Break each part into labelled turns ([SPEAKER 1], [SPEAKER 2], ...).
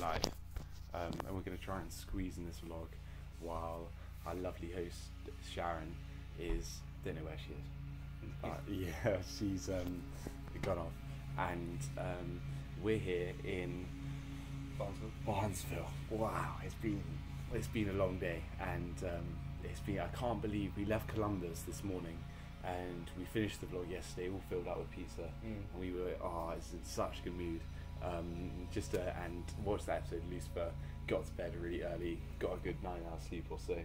[SPEAKER 1] live, and we're going to try and squeeze in this vlog while our lovely host Sharon don't know where she is, but yeah, she's gone off, and we're here in Barnesville. Wow, it's been a long day, and I can't believe we left Columbus this morning and we finished the vlog yesterday all filled up with pizza, and we were it's in such a good mood, and watched that episode. Lucifer got to bed really early, got a good 9 hours sleep or so,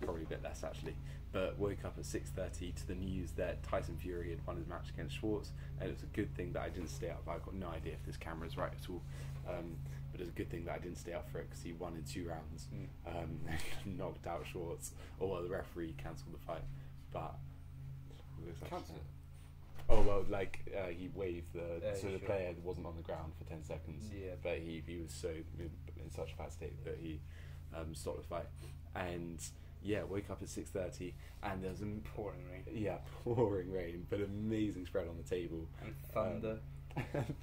[SPEAKER 1] probably a bit less actually, but woke up at 6:30 to the news that Tyson Fury had won his match against Schwartz, and it was a good thing that I didn't stay up. I've got no idea if this camera's right at all, but it's a good thing that I didn't stay up for it because he won in 2 rounds, knocked out Schwartz, or well, the referee cancelled the fight, but oh well, he waved the player wasn't on the ground for 10 seconds, but he was so in such a bad state that he stopped the fight, and woke up at 6:30 and there's a
[SPEAKER 2] pouring rain.
[SPEAKER 1] Yeah, pouring rain, but amazing spread on the table
[SPEAKER 2] And thunder.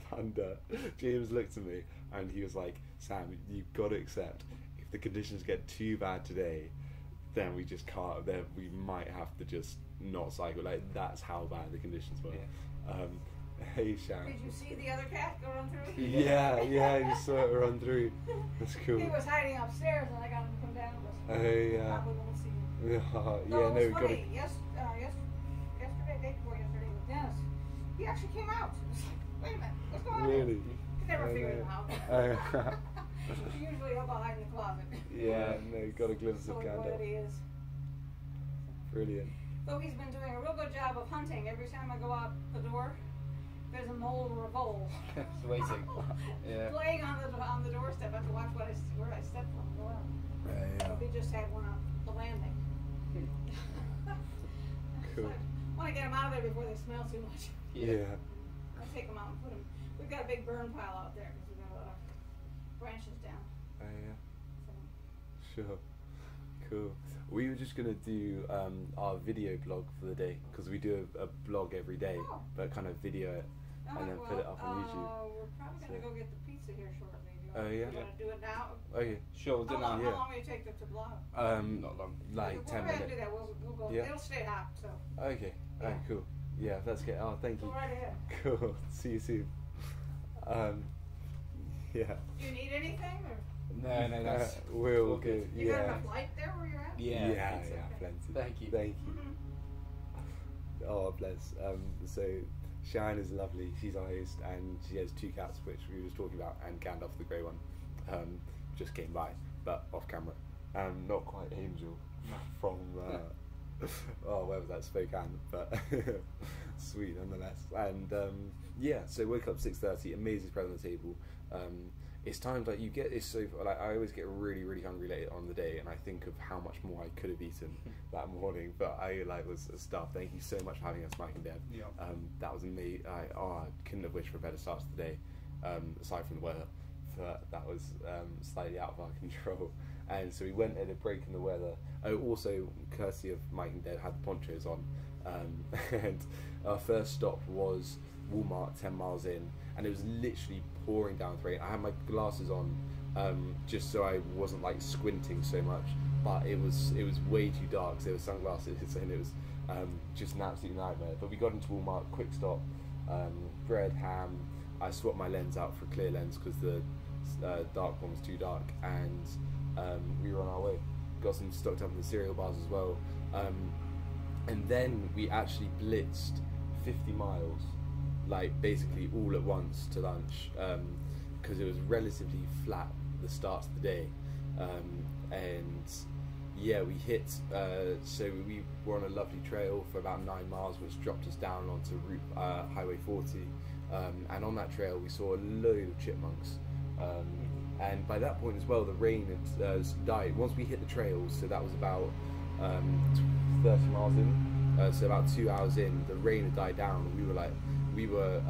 [SPEAKER 1] Thunder. James looked at me and he was like, "Sam, you've got to accept if the conditions get too bad today, then we just can't. Then we might have to just not cycle. Like that's how bad the conditions were." Yeah. Hey Sharon.
[SPEAKER 3] Did you see the other cat go run through?
[SPEAKER 1] Yeah, you saw it run through. That's cool.
[SPEAKER 3] He was hiding upstairs and I got him to come down.
[SPEAKER 1] Probably
[SPEAKER 3] won't see him.
[SPEAKER 1] No,
[SPEAKER 3] it was funny. Yesterday, day before yesterday with Dennis, he actually came out. Wait a minute, what's going on?
[SPEAKER 1] Really?
[SPEAKER 3] Could never figure him out. He's usually up behind the closet.
[SPEAKER 1] Yeah, no, got a glimpse of Gandalf.
[SPEAKER 3] He is.
[SPEAKER 1] Brilliant.
[SPEAKER 3] So he's been doing a real good job of hunting. Every time I go out the door, there's a mole or a vole.
[SPEAKER 2] It's waiting. Yeah.
[SPEAKER 3] Playing on the doorstep. I have to watch where I step from. Go out. So we just had one on the landing.
[SPEAKER 1] Cool.
[SPEAKER 3] I want to get them out of there before they smell too much.
[SPEAKER 1] Yeah.
[SPEAKER 3] I'll take them out and put them. We've got a big burn pile out there because we've got a lot of branches down. So.
[SPEAKER 1] Sure. Cool. We were just gonna do our video blog for the day because we do a blog every day, but kind of video it and then put it up on YouTube.
[SPEAKER 3] We're probably gonna go get the pizza here shortly.
[SPEAKER 1] Oh yeah.
[SPEAKER 3] You wanna do it now?
[SPEAKER 1] Okay.
[SPEAKER 2] Sure, we'll do
[SPEAKER 3] How
[SPEAKER 2] now.
[SPEAKER 3] long will you take to blog?
[SPEAKER 2] Not long.
[SPEAKER 1] Like 10
[SPEAKER 3] We're gonna
[SPEAKER 1] minutes.
[SPEAKER 3] do that. We'll go.
[SPEAKER 1] Yeah.
[SPEAKER 3] It'll stay hot. So.
[SPEAKER 1] Okay.
[SPEAKER 3] Yeah.
[SPEAKER 1] Alright, cool. Yeah, that's good. Oh, thank you.
[SPEAKER 3] Go right ahead.
[SPEAKER 1] Cool. See you soon. Yeah.
[SPEAKER 3] Do you need anything or?
[SPEAKER 2] No, that's
[SPEAKER 1] we're all
[SPEAKER 2] all
[SPEAKER 1] good.
[SPEAKER 2] good.
[SPEAKER 3] You got enough light there where you're at?
[SPEAKER 2] Yeah.
[SPEAKER 1] Plenty.
[SPEAKER 2] Thank you.
[SPEAKER 1] Thank you. Oh, bless. So Sharon is lovely. She's our host, and she has 2 cats, which we was talking about, and Gandalf the grey one, just came by, but off camera. Not quite Angel from where was that? Spokane, but sweet nonetheless. And so woke up 6:30. Amazing spread on the table. It's times like you get, it's so like I always get really hungry late on the day, and I think of how much more I could have eaten that morning, but I was stuffed. Thank you so much for having us, Mike and Deb.
[SPEAKER 2] Yeah.
[SPEAKER 1] That was amazing. I couldn't have wished for a better start to the day, aside from the weather. That was slightly out of our control, and so we went at a break in the weather. Oh, also courtesy of Mike and Deb had the ponchos on, and our first stop was Walmart 10 miles in, and it was literally pouring down with rain. I had my glasses on just so I wasn't like squinting so much, but it was way too dark, so there were sunglasses and it was just an absolute nightmare. But we got into Walmart, quick stop, bread, ham. I swapped my lens out for a clear lens because the dark one was too dark, and we were on our way. Got some stocked up in the cereal bars as well, and then we actually blitzed 50 miles, like basically all at once to lunch, because it was relatively flat the start of the day, and we hit, so we were on a lovely trail for about 9 miles, which dropped us down onto Highway 40, and on that trail we saw a load of chipmunks, and by that point as well the rain had died. Once we hit the trails, so that was about 30 miles in, so about 2 hours in, the rain had died down, and we were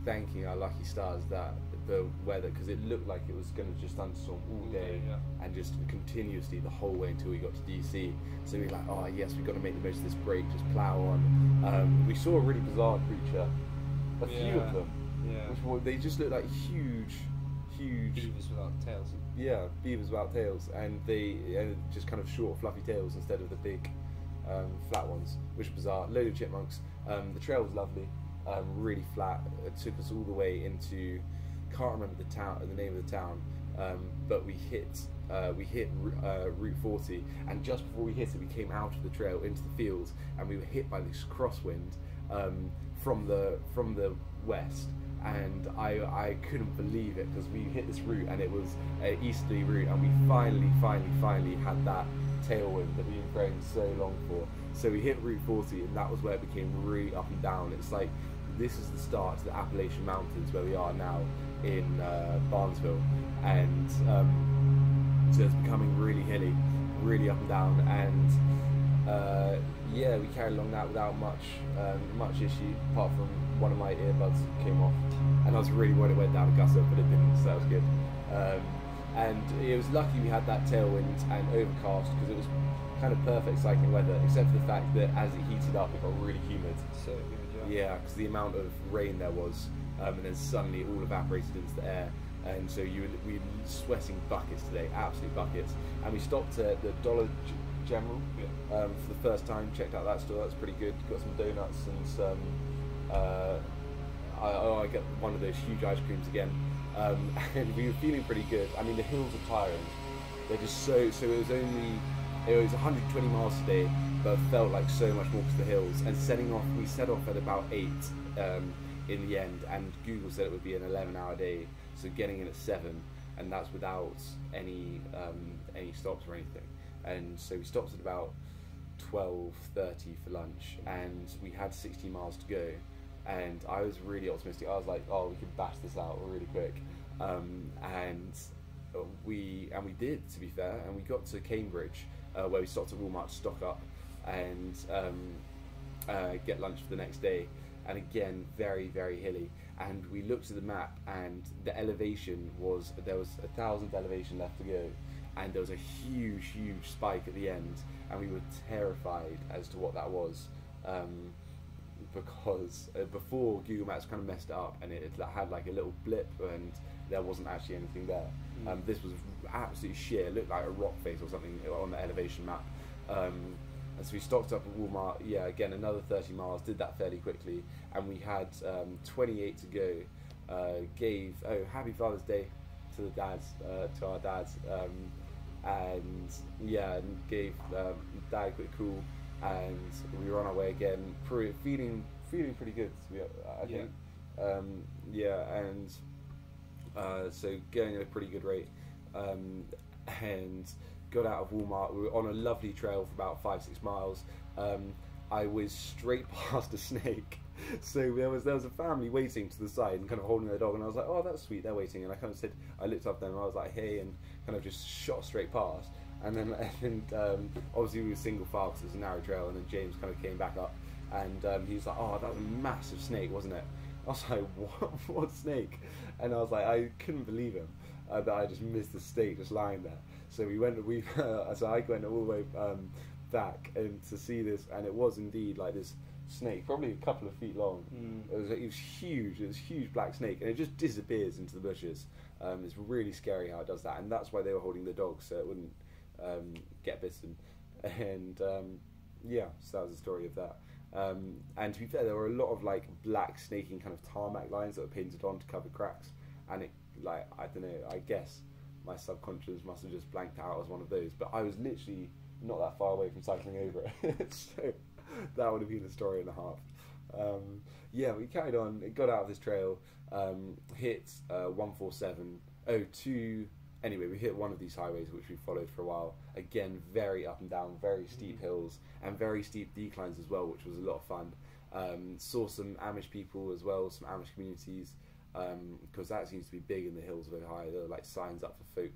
[SPEAKER 1] thanking our lucky stars that the weather, because it looked like it was going to just thunderstorm all day, and just continuously the whole way until we got to DC. So we were like, oh yes, we've got to make the most of this break, just plough on. We saw a really bizarre creature, a few of them,
[SPEAKER 2] Yeah.
[SPEAKER 1] They just look like huge.
[SPEAKER 2] Beavers without tails.
[SPEAKER 1] Yeah, beavers without tails, and they just kind of short, fluffy tails instead of the big, flat ones, which was bizarre. Load of chipmunks. The trail was lovely, really flat. It took us all the way into, can't remember the name of the town, but we hit Route 40, and just before we hit it, we came out of the trail into the fields, and we were hit by this crosswind from the west. And I couldn't believe it, because we hit this route and it was an easterly route, and we finally had that tailwind that we've been praying so long for. So we hit Route 40, and that was where it became really up and down. It's like, this is the start to the Appalachian Mountains where we are now in Barnesville, and so it's becoming really hilly, really up and down, and yeah, we carried along that without much issue, apart from one of my earbuds came off, and I was really worried it went down a gutter, but it didn't, so that was good. And it was lucky we had that tailwind and overcast, because it was kind of perfect cycling weather, except for the fact that as it heated up, it got really humid.
[SPEAKER 2] So good,
[SPEAKER 1] Yeah, because the amount of rain there was, and then suddenly it all evaporated into the air, and so we were sweating buckets today, absolute buckets. And we stopped at the Dollar General for the first time, checked out that store, that's pretty good. Got some donuts and some, I get one of those huge ice creams again, and we were feeling pretty good. I mean, the hills are tiring, they're just so it was 120 miles today, but it felt like so much more because of the hills. And we set off at about 8 in the end, and Google said it would be an 11-hour day, so getting in at 7, and that's without any stops or anything. And so we stopped at about 12:30 for lunch, and we had 60 miles to go, and I was really optimistic. I was like, oh, we could bash this out really quick, and we did, to be fair. And we got to Cambridge, where we stopped at Walmart to stock up and get lunch for the next day. And again, very, very hilly. And we looked at the map, and the elevation there was 1,000th elevation left to go, and there was a huge spike at the end, and we were terrified as to what that was, because before Google Maps kind of messed it up, and it had like a little blip, and there wasn't actually anything there. This was absolutely sheer. It looked like a rock face or something on the elevation map. And so we stocked up at Walmart, again another 30 miles, did that fairly quickly, and we had 28 to go. Gave happy Father's Day to the dads, to our dads, and gave Dad a quick call, and we were on our way again, feeling pretty good, I think. And so going at a pretty good rate, and got out of Walmart. We were on a lovely trail for about 5-6 miles. I was straight past a snake, so there was a family waiting to the side and kind of holding their dog, and I was like, oh, that's sweet, they're waiting. And I looked up at them and I was like, hey, and kind of just shot straight past. And then obviously we were single file because it was a narrow trail, and then James kind of came back up, and he was like, oh, that was a massive snake, wasn't it? I was like, what snake? And I was like, I couldn't believe him, that I just missed the snake just lying there. So so I went all the way back and to see this, and it was indeed like this snake, probably a couple of feet long. It was huge. It was a huge black snake, and it just disappears into the bushes. It's really scary how it does that, and that's why they were holding the dog, so it wouldn't get bitten. And so that was the story of that. And to be fair, there were a lot of like black snaking kind of tarmac lines that were painted on to cover cracks, and it, like, I don't know, I guess my subconscious must have just blanked out as one of those, but I was literally not that far away from cycling over it. So that would have been a story and a half. We carried on, got out of this trail, hit 147, anyway, we hit one of these highways which we followed for a while. Again, very up and down, very steep hills, and very steep declines as well, which was a lot of fun. Saw some Amish people as well, some Amish communities, because that seems to be big in the hills of Ohio. There are like signs up for folk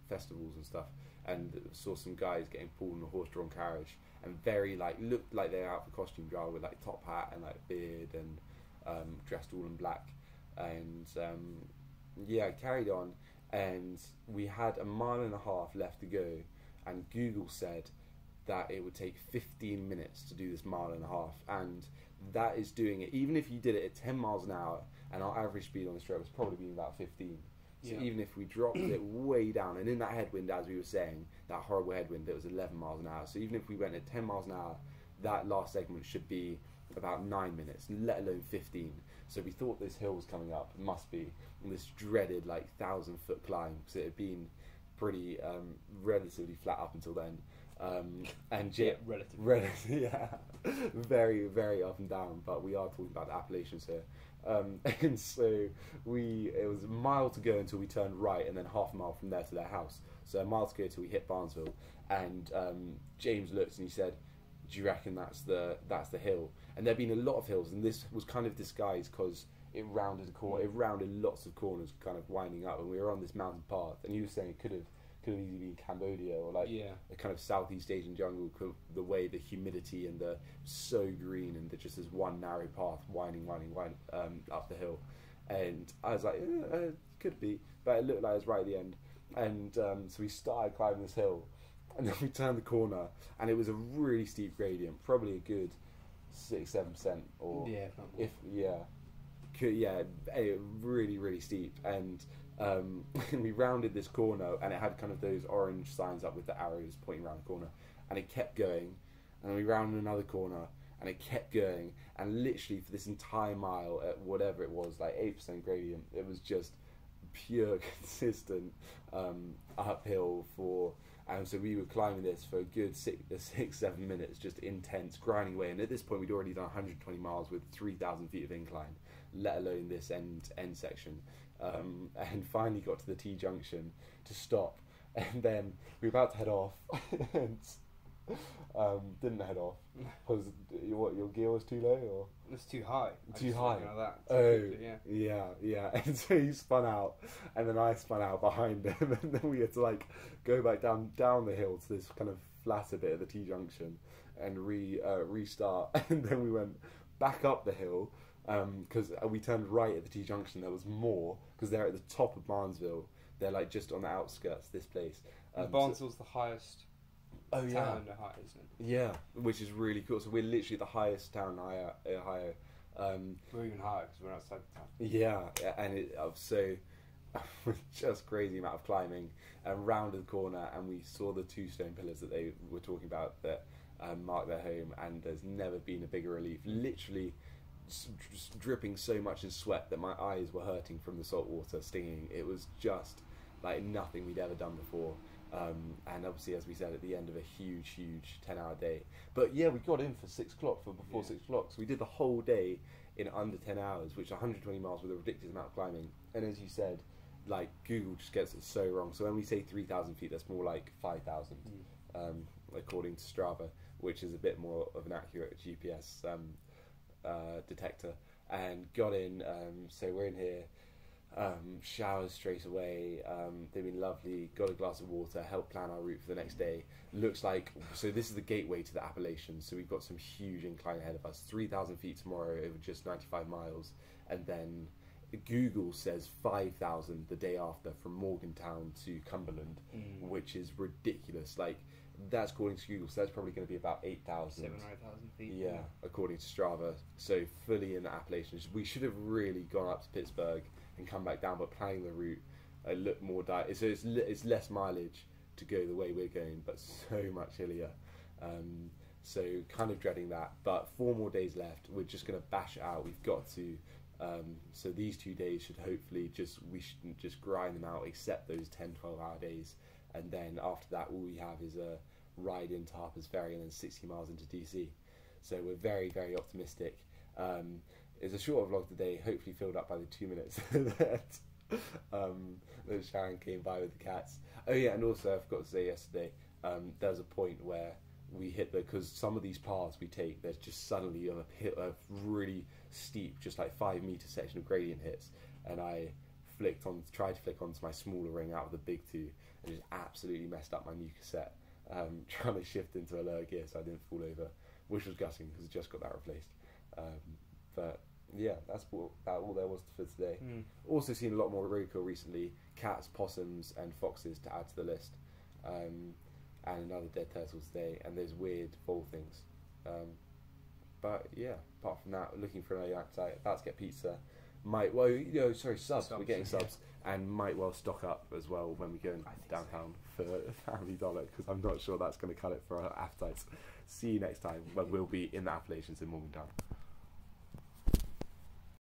[SPEAKER 1] festivals and stuff, and saw some guys getting pulled in a horse-drawn carriage, and very looked like they're out for costume drama with like top hat and like beard and dressed all in black. And carried on, and we had 1.5 miles left to go, and Google said that it would take 15 minutes to do this mile and a half, and that is doing it even if you did it at 10 miles an hour, and our average speed on the trail was probably been about 15. So even if we dropped it way down, and in that headwind, as we were saying, that horrible headwind, it was 11 miles an hour. So even if we went at 10 miles an hour, that last segment should be about 9 minutes, let alone 15. So we thought this hill was coming up, it must be, and this dreaded like 1,000-foot climb, because it had been pretty relatively flat up until then. And relatively, yeah, very, very up and down. But we are talking about the Appalachians here. And so it was a mile to go until we turned right, and then half a mile from there to their house. So a mile to go till we hit Barnesville. And James looked and he said, "Do you reckon that's the hill?" And there'd been a lot of hills, and this was kind of disguised because it rounded a corner. It rounded lots of corners, kind of winding up, and we were on this mountain path. And he was saying it could have easily been Cambodia or like a kind of Southeast Asian jungle, the way the humidity and the so green, and just this one narrow path winding up the hill. And I was like, could be, but it looked like it was right at the end. And so we started climbing this hill, and then we turned the corner, and it was a really steep gradient, probably a good 6-7%, or really, really steep. And we rounded this corner, and it had kind of those orange signs up with the arrows pointing around the corner, and it kept going, and we rounded another corner, and it kept going, and literally for this entire mile at whatever it was, like 8% gradient, it was just pure consistent uphill and so we were climbing this for a good 6-7 minutes, just intense grinding away. And at this point we'd already done 120 miles with 3,000 feet of incline, let alone this end section. And finally got to the T junction to stop, and then we were about to head off and didn't head off because your gear was too low, or
[SPEAKER 2] it was too high.
[SPEAKER 1] Too high.
[SPEAKER 2] Yeah.
[SPEAKER 1] And so he spun out, and then I spun out behind him, and then we had to like go back down the hill to this kind of flatter bit of the T junction and restart, and then we went back up the hill because we turned right at the T junction. There was more because they're at the top of Barnesville. They're like just on the outskirts of this place.
[SPEAKER 2] Barnesville's the highest town in Ohio, isn't it?
[SPEAKER 1] Yeah, which is really cool. So we're literally the highest town in Ohio.
[SPEAKER 2] We're even higher because we're outside the town.
[SPEAKER 1] Yeah, and it so just crazy amount of climbing, and rounded the corner, and we saw the 2 stone pillars that they were talking about that mark their home. And there's never been a bigger relief. Literally just dripping so much in sweat that my eyes were hurting from the salt water stinging. It was just like nothing we'd ever done before. And obviously, as we said, at the end of a huge 10-hour day. But yeah, we got in for 6 o'clock, before 6 o'clock. So we did the whole day in under 10 hours, which 120 miles with a ridiculous amount of climbing. And as you said, like Google just gets it so wrong. So when we say 3,000 feet, that's more like 5,000, according to Strava, which is a bit more of an accurate GPS detector. And got in, so we're in here. Showers straight away. They've been lovely. Got a glass of water. Helped plan our route for the next day. Looks like, so this is the gateway to the Appalachians. So we've got some huge incline ahead of us. 3,000 feet tomorrow over just 95 miles, and then Google says 5,000 the day after from Morgantown to Cumberland, which is ridiculous. Like, that's according to Google, so that's probably going to be about 8,000.
[SPEAKER 2] 7,000 or 8,000 feet.
[SPEAKER 1] Yeah, according to Strava. So fully in the Appalachians. We should have really gone up to Pittsburgh and come back down, but planning the route a look more so it's less mileage to go the way we're going, but so much hillier. So kind of dreading that, but 4 more days left. We're just going to bash it out. We've got to. So these 2 days should hopefully we should just grind them out, except those 10-12 hour days, and then after that all we have is a ride into Harper's Ferry and then 60 miles into DC. So we're very, very optimistic. It's a shorter vlog today, hopefully filled up by the 2 minutes that Sharon came by with the cats. Oh yeah, and also I forgot to say yesterday, there was a point where we hit because some of these paths we take, there's just suddenly a really steep, just like 5-meter section of gradient hits, and I tried to flick onto my smaller ring out of the big 2, and just absolutely messed up my new cassette, trying to shift into a lower gear so I didn't fall over, which was gutting because I just got that replaced. But yeah, that's all there was for today. Also seen a lot more roadkill recently, cats, possums and foxes to add to the list. and another dead turtle today, and there's weird fall things. But yeah, apart from that, looking for another appetite. About to get pizza. Subs. We're getting subs, and might well stock up as well when we go downtown for Family Dollar, because I'm not sure that's going to cut it for our appetites. See you next time when we'll be in the Appalachians in Morgantown.